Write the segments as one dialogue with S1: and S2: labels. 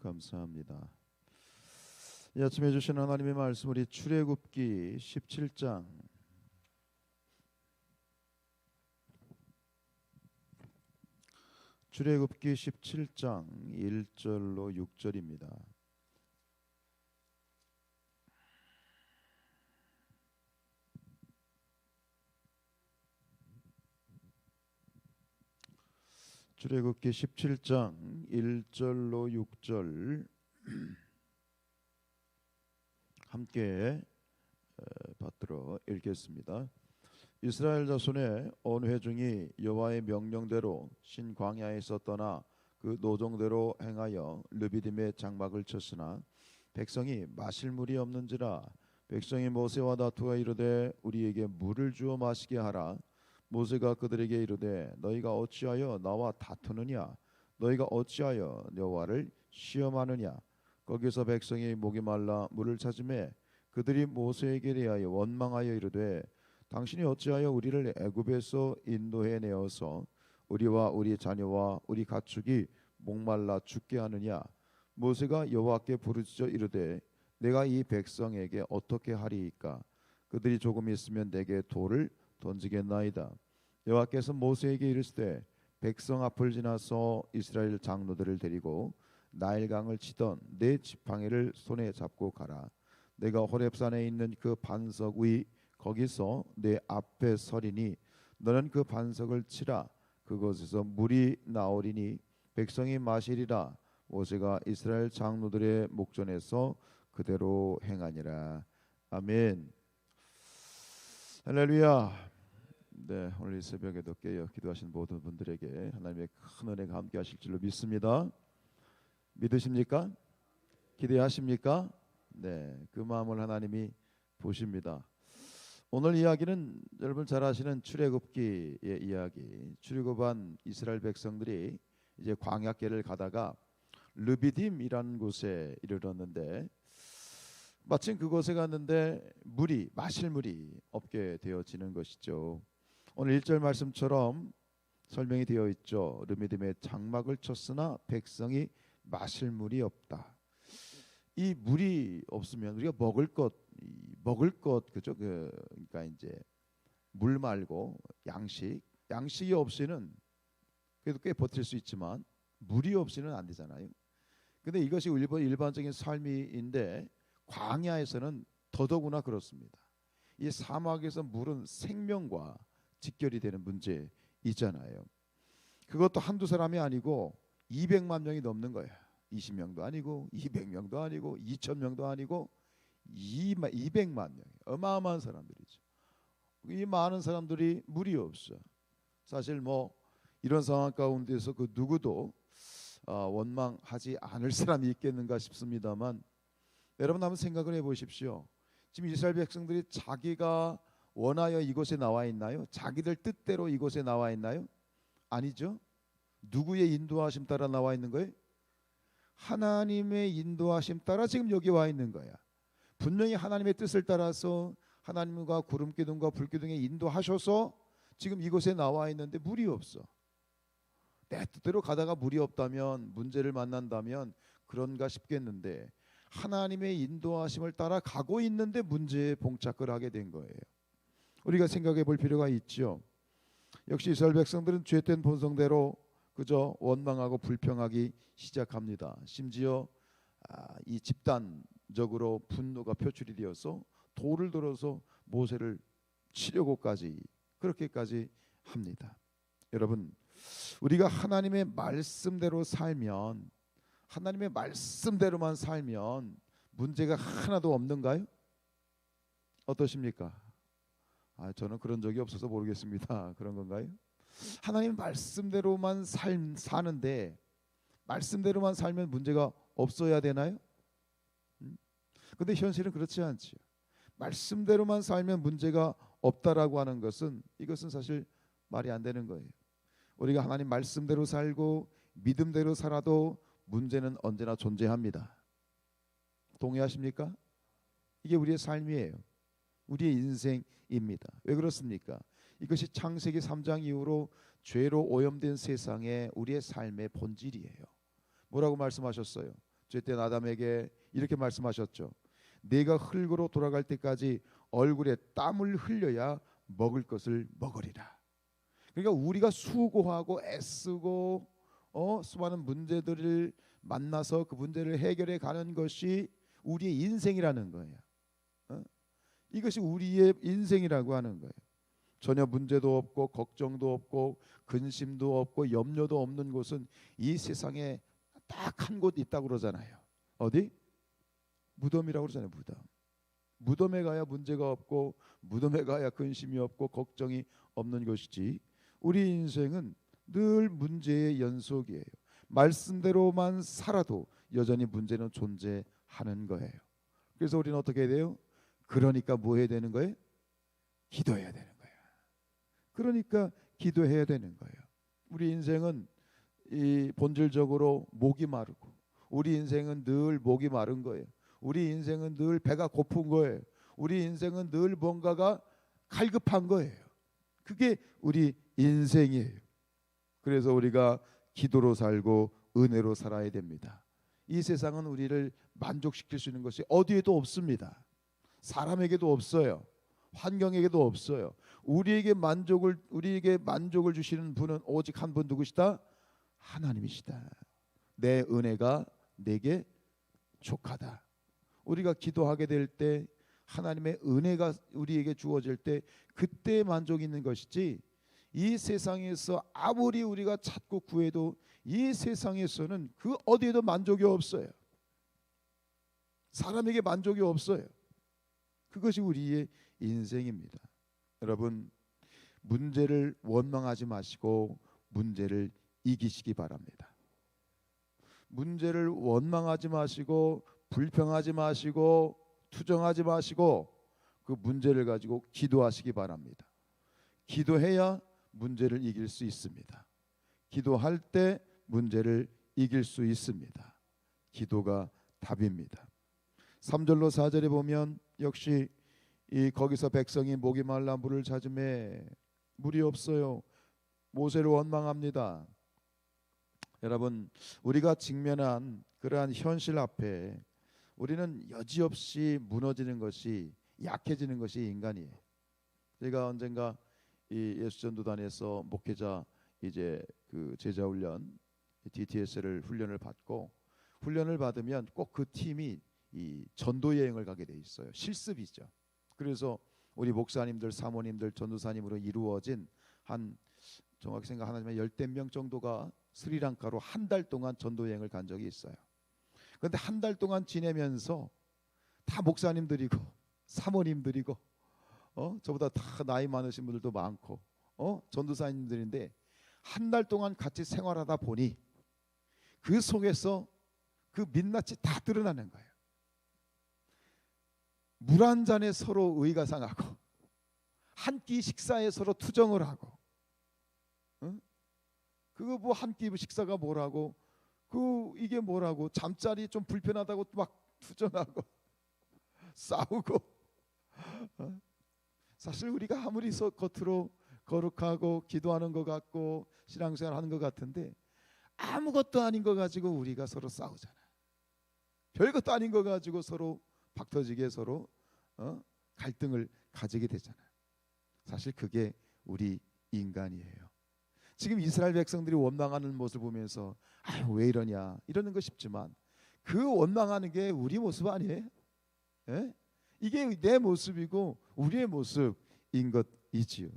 S1: 감사합니다. 이 아침에 주신 하나님의 말씀, 우리 출애굽기 17장 출애굽기 17장 1절로 6절입니다. 출애굽기 17장 1절로 6절 함께 받들어 읽겠습니다. 이스라엘 자손의 온 회중이 여호와의 명령대로 신 광야에서 떠나 그 노정대로 행하여 르비딤의 장막을 쳤으나 백성이 마실 물이 없는지라. 백성이 모세와 다투어 이르되 우리에게 물을 주어 마시게 하라. 모세가 그들에게 이르되 너희가 어찌하여 나와 다투느냐? 너희가 어찌하여 여호와를 시험하느냐? 거기서 백성이 목이 말라 물을 찾으매 그들이 모세에게 대하여 원망하여 이르되 당신이 어찌하여 우리를 애굽에서 인도해 내어서 우리와 우리 자녀와 우리 가축이 목말라 죽게 하느냐? 모세가 여호와께 부르짖어 이르되 내가 이 백성에게 어떻게 하리이까? 그들이 조금 있으면 내게 돌을 던지겠나이다. 여호와께서 모세에게 이르시되 백성 앞을 지나서 이스라엘 장로들을 데리고 나일강을 치던 네 지팡이를 손에 잡고 가라. 내가 호렙산에 있는 그 반석 위 거기서 내 앞에 서리니 너는 그 반석을 치라. 그곳에서 물이 나오리니 백성이 마시리라. 모세가 이스라엘 장로들의 목전에서 그대로 행하니라. 아멘. 할렐루야. 네, 오늘 이 새벽에도 깨어 기도하신 모든 분들에게 하나님의 큰 은혜가 함께 하실 줄로 믿습니다. 믿으십니까? 기대하십니까? 네, 그 마음을 하나님이 보십니다. 오늘 이야기는 여러분 잘 아시는 출애굽기의 이야기. 출애굽한 이스라엘 백성들이 이제 광야길을 가다가 르비딤이라는 곳에 이르렀는데 마침 그곳에 갔는데 마실 물이 없게 되어지는 것이죠. 오늘 1절 말씀처럼 설명이 되어 있죠. 르비딤의 장막을 쳤으나 백성이 마실 물이 없다. 이 물이 없으면 우리가 먹을 것 그죠? 그러니까 이제 물 말고 양식이 없이는 그래도 꽤 버틸 수 있지만 물이 없이는 안 되잖아요. 근데 이것이 일반적인 삶인데 광야에서는 더더구나 그렇습니다. 이 사막에서 물은 생명과 직결이 되는 문제 있잖아요. 그것도 한두 사람이 아니고 200만 명이 넘는 거야. 20명도 아니고 200명도 아니고 2000명도 아니고 200만 명. 어마어마한 사람들이죠. 이 많은 사람들이 물이 없어. 사실 뭐 이런 상황 가운데서 그 누구도 원망하지 않을 사람이 있겠는가 싶습니다만 여러분 한번 생각을 해보십시오. 지금 이스라엘 백성들이 자기가 원하여 이곳에 나와 있나요? 자기들 뜻대로 이곳에 나와 있나요? 아니죠. 누구의 인도하심 따라 나와 있는 거예요? 하나님의 인도하심 따라 지금 여기 와 있는 거야. 분명히 하나님의 뜻을 따라서 하나님과 구름 기둥과 불 기둥에 인도하셔서 지금 이곳에 나와 있는데 물이 없어. 내 뜻대로 가다가 물이 없다면, 문제를 만난다면 그런가 싶겠는데 하나님의 인도하심을 따라 가고 있는데 문제에 봉착을 하게 된 거예요. 우리가 생각해 볼 필요가 있죠. 역시 이스라엘 백성들은 죄된 본성대로 그저 원망하고 불평하기 시작합니다. 심지어 이 집단적으로 분노가 표출이 되어서 돌을 들어서 모세를 치려고까지 그렇게까지 합니다. 여러분, 우리가 하나님의 말씀대로 살면, 하나님의 말씀대로만 살면 문제가 하나도 없는가요? 어떠십니까? 저는 그런 적이 없어서 모르겠습니다. 그런 건가요? 하나님 말씀대로만 사는데 말씀대로만 살면 문제가 없어야 되나요? 근데 현실은 그렇지 않지요. 말씀대로만 살면 문제가 없다라고 하는 것은 이것은 사실 말이 안 되는 거예요. 우리가 하나님 말씀대로 살고 믿음대로 살아도 문제는 언제나 존재합니다. 동의하십니까? 이게 우리의 삶이에요. 우리의 인생입니다. 왜 그렇습니까? 이것이 창세기 3장 이후로 죄로 오염된 세상에 우리의 삶의 본질이에요. 뭐라고 말씀하셨어요? 죄된 아담에게 이렇게 말씀하셨죠. 네가 흙으로 돌아갈 때까지 얼굴에 땀을 흘려야 먹을 것을 먹으리라. 그러니까 우리가 수고하고 애쓰고 수많은 문제들을 만나서 그 문제를 해결해 가는 것이 우리의 인생이라는 거예요. 이것이 우리의 인생이라고 하는 거예요. 전혀 문제도 없고 걱정도 없고 근심도 없고 염려도 없는 곳은 이 세상에 딱 한 곳 있다고 그러잖아요. 어디? 무덤이라고 그러잖아요. 무덤. 무덤에 가야 문제가 없고 무덤에 가야 근심이 없고 걱정이 없는 것이지, 우리 인생은 늘 문제의 연속이에요. 말씀대로만 살아도 여전히 문제는 존재하는 거예요. 그래서 우리는 어떻게 해야 돼요? 그러니까 뭐 해야 되는 거예요? 기도해야 되는 거예요. 그러니까 기도해야 되는 거예요. 우리 인생은 이 본질적으로 목이 마르고, 우리 인생은 늘 목이 마른 거예요. 우리 인생은 늘 배가 고픈 거예요. 우리 인생은 늘 뭔가가 갈급한 거예요. 그게 우리 인생이에요. 그래서 우리가 기도로 살고 은혜로 살아야 됩니다. 이 세상은 우리를 만족시킬 수 있는 것이 어디에도 없습니다. 사람에게도 없어요. 환경에게도 없어요. 우리에게 만족을 주시는 분은 오직 한 분, 누구시다? 하나님이시다. 내 은혜가 내게 족하다. 우리가 기도하게 될 때 하나님의 은혜가 우리에게 주어질 때 그때 만족이 있는 것이지, 이 세상에서 아무리 우리가 찾고 구해도 이 세상에서는 그 어디에도 만족이 없어요. 사람에게 만족이 없어요. 그것이 우리의 인생입니다. 여러분, 문제를 원망하지 마시고 문제를 이기시기 바랍니다. 문제를 원망하지 마시고 불평하지 마시고 투정하지 마시고 그 문제를 가지고 기도하시기 바랍니다. 기도해야 문제를 이길 수 있습니다. 기도할 때 문제를 이길 수 있습니다. 기도가 답입니다. 3절로 4절에 보면 역시 거기서 백성이 목이 말라 물을 찾음에 물이 없어요. 모세를 원망합니다. 여러분, 우리가 직면한 그러한 현실 앞에 우리는 여지없이 무너지는 것이, 약해지는 것이 인간이에요. 제가 언젠가 이 예수전도단에서 목회자 이제 그 제자 훈련 DTS를 훈련을 받고, 훈련을 받으면 꼭 그 팀이 이 전도 여행을 가게 돼 있어요. 실습이죠. 그래서 우리 목사님들, 사모님들, 전도사님으로 이루어진 한, 정확히 생각 안 하지만 10명 정도가 스리랑카로 한 달 동안 전도 여행을 간 적이 있어요. 그런데 한 달 동안 지내면서 다 목사님들이고 사모님들이고 저보다 다 나이 많으신 분들도 많고 전도사님들인데, 한 달 동안 같이 생활하다 보니 그 속에서 그 민낯이 다 드러나는 거예요. 물 한 잔에 서로 의가 상하고, 한 끼 식사에 서로 투정을 하고, 그거 뭐 한 끼 식사가 뭐라고, 이게 뭐라고, 잠자리 좀 불편하다고 막 투정하고 싸우고. 사실 우리가 아무리 겉으로 거룩하고 기도하는 것 같고 신앙생활 하는 것 같은데 아무것도 아닌 거 가지고 우리가 서로 싸우잖아. 별것도 아닌 거 가지고 서로 박터지게 서로 갈등을 가지게 되잖아. 사실 그게 우리 인간이에요. 지금 이스라엘 백성들이 원망하는 모습을 보면서 아유 왜 이러냐 이러는 거 싶지만, 그 원망하는 게 우리 모습 아니에요? 예? 이게 내 모습이고 우리의 모습인 것이지요.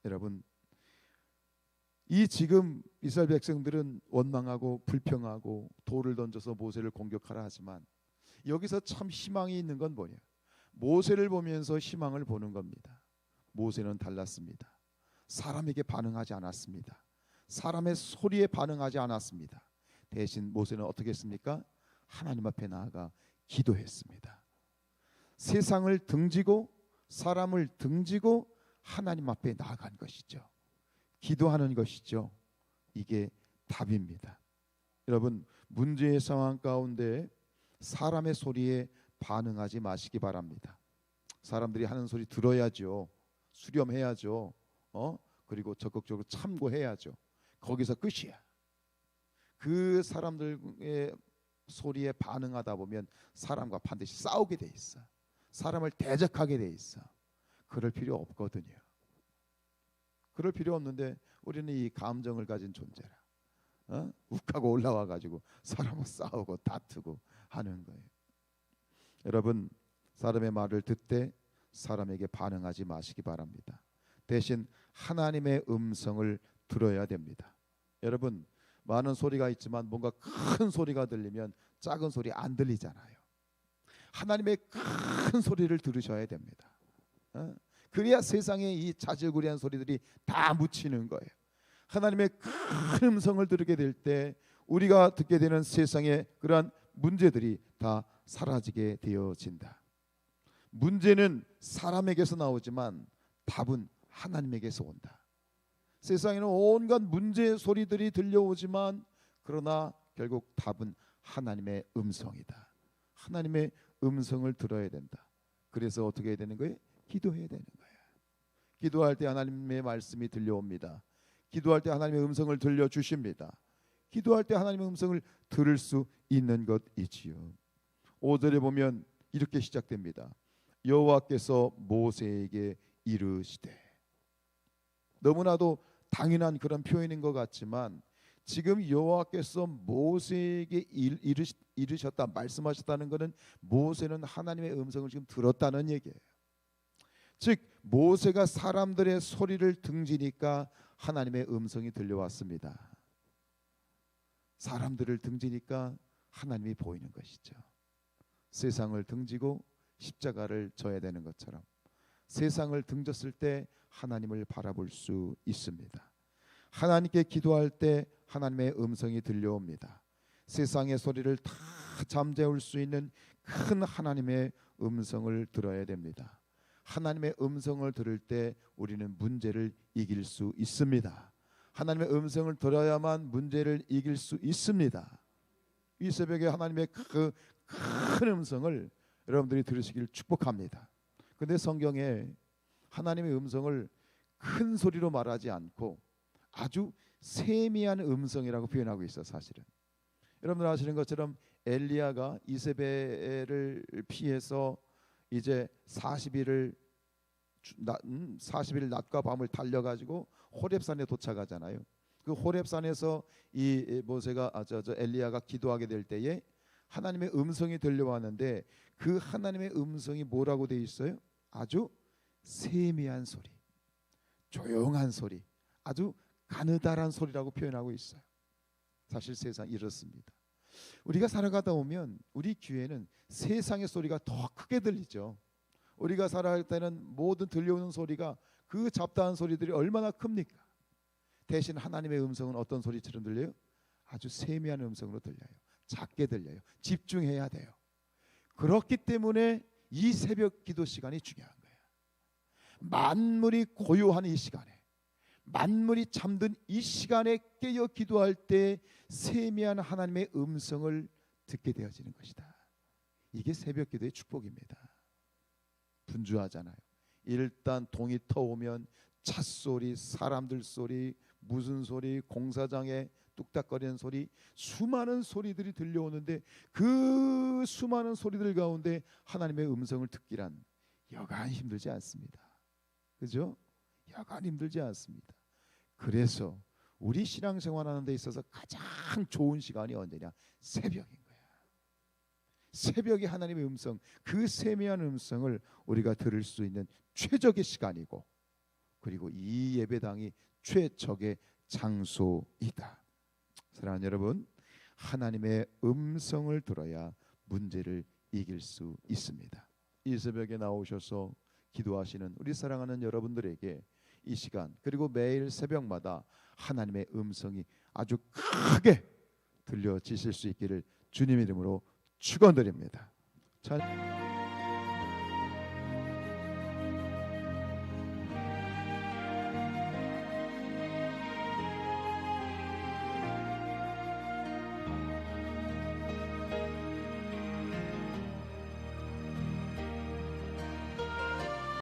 S1: 여러분, 이 지금 이스라엘 백성들은 원망하고 불평하고 돌을 던져서 모세를 공격하라 하지만, 여기서 참 희망이 있는 건 뭐냐? 모세를 보면서 희망을 보는 겁니다. 모세는 달랐습니다. 사람에게 반응하지 않았습니다. 사람의 소리에 반응하지 않았습니다. 대신 모세는 어떻게 했습니까? 하나님 앞에 나아가 기도했습니다. 세상을 등지고 사람을 등지고 하나님 앞에 나아간 것이죠. 기도하는 것이죠. 이게 답입니다. 여러분, 문제의 상황 가운데 사람의 소리에 반응하지 마시기 바랍니다. 사람들이 하는 소리 들어야죠. 수렴해야죠. 그리고 적극적으로 참고해야죠. 거기서 끝이야. 그 사람들의 소리에 반응하다 보면 사람과 반드시 싸우게 돼 있어. 사람을 대적하게 돼 있어. 그럴 필요 없거든요. 그럴 필요 없는데 우리는 이 감정을 가진 존재라. 욱하고 올라와 가지고 사람과 싸우고 다투고 하는 거예요. 여러분, 사람의 말을 듣되 사람에게 반응하지 마시기 바랍니다. 대신 하나님의 음성을 들어야 됩니다. 여러분, 많은 소리가 있지만 뭔가 큰 소리가 들리면 작은 소리 안 들리잖아요. 하나님의 큰 소리를 들으셔야 됩니다. 그래야 세상에 이 자질구레한 소리들이 다 묻히는 거예요. 하나님의 큰 음성을 들게 될 때 우리가 듣게 되는 세상의 그러한 문제들이 다 사라지게 되어진다. 문제는 사람에게서 나오지만 답은 하나님에게서 온다. 세상에는 온갖 문제의 소리들이 들려오지만 그러나 결국 답은 하나님의 음성이다. 하나님의 음성을 들어야 된다. 그래서 어떻게 해야 되는 거예요? 기도해야 되는 거예요. 기도할 때 하나님의 말씀이 들려옵니다. 기도할 때 하나님의 음성을 들려주십니다. 기도할 때 하나님의 음성을 들을 수 있는 것이지요. 5절에 보면 이렇게 시작됩니다. 여호와께서 모세에게 이르시되. 너무나도 당연한 그런 표현인 것 같지만 지금 여호와께서 모세에게 이르셨다, 말씀하셨다는 것은 모세는 하나님의 음성을 지금 들었다는 얘기예요. 즉 모세가 사람들의 소리를 등지니까 하나님의 음성이 들려왔습니다. 사람들을 등지니까 하나님이 보이는 것이죠. 세상을 등지고 십자가를 져야 되는 것처럼 세상을 등졌을 때 하나님을 바라볼 수 있습니다. 하나님께 기도할 때 하나님의 음성이 들려옵니다. 세상의 소리를 다 잠재울 수 있는 큰 하나님의 음성을 들어야 됩니다. 하나님의 음성을 들을 때 우리는 문제를 이길 수 있습니다. 하나님의 음성을 들어야만 문제를 이길 수 있습니다. 이 새벽에 하나님의 그 큰 음성을 여러분들이 들으시길 축복합니다. 그런데 성경에 하나님의 음성을 큰 소리로 말하지 않고 아주 세미한 음성이라고 표현하고 있어요. 사실은 여러분들 아시는 것처럼 엘리야가 이세벨을 피해서 이제 40일 낮과 밤을 달려가지고 호렙산에 도착하잖아요. 그 호렙산에서 이 모세가 엘리야가 기도하게 될 때에 하나님의 음성이 들려왔는데 그 하나님의 음성이 뭐라고 돼 있어요? 아주 세미한 소리, 조용한 소리, 아주 가느다란 소리라고 표현하고 있어요. 사실 세상 이렇습니다. 우리가 살아가다 보면 우리 귀에는 세상의 소리가 더 크게 들리죠. 우리가 살아갈 때는 모든 들려오는 소리가 그 잡다한 소리들이 얼마나 큽니까? 대신 하나님의 음성은 어떤 소리처럼 들려요? 아주 세미한 음성으로 들려요. 작게 들려요. 집중해야 돼요. 그렇기 때문에 이 새벽 기도 시간이 중요한 거예요. 만물이 고요한 이 시간에, 만물이 잠든 이 시간에 깨어 기도할 때 세미한 하나님의 음성을 듣게 되어지는 것이다. 이게 새벽 기도의 축복입니다. 분주하잖아요. 일단 동이 터오면 찻소리, 사람들 소리, 무슨 소리, 공사장에 뚝딱거리는 소리, 수많은 소리들이 들려오는데 그 수많은 소리들 가운데 하나님의 음성을 듣기란 여간 힘들지 않습니다. 그죠? 여간 힘들지 않습니다. 그래서 우리 신앙생활하는 데 있어서 가장 좋은 시간이 언제냐? 새벽인 거야. 새벽에 하나님의 음성, 그 세미한 음성을 우리가 들을 수 있는 최적의 시간이고, 그리고 이 예배당이 최적의 장소이다. 사랑하는 여러분, 하나님의 음성을 들어야 문제를 이길 수 있습니다. 이 새벽에 나오셔서 기도하시는 우리 사랑하는 여러분들에게 이 시간, 그리고 매일 새벽마다 하나님의 음성이 아주 크게 들려지실 수 있기를 주님 이름으로 축원드립니다. 잘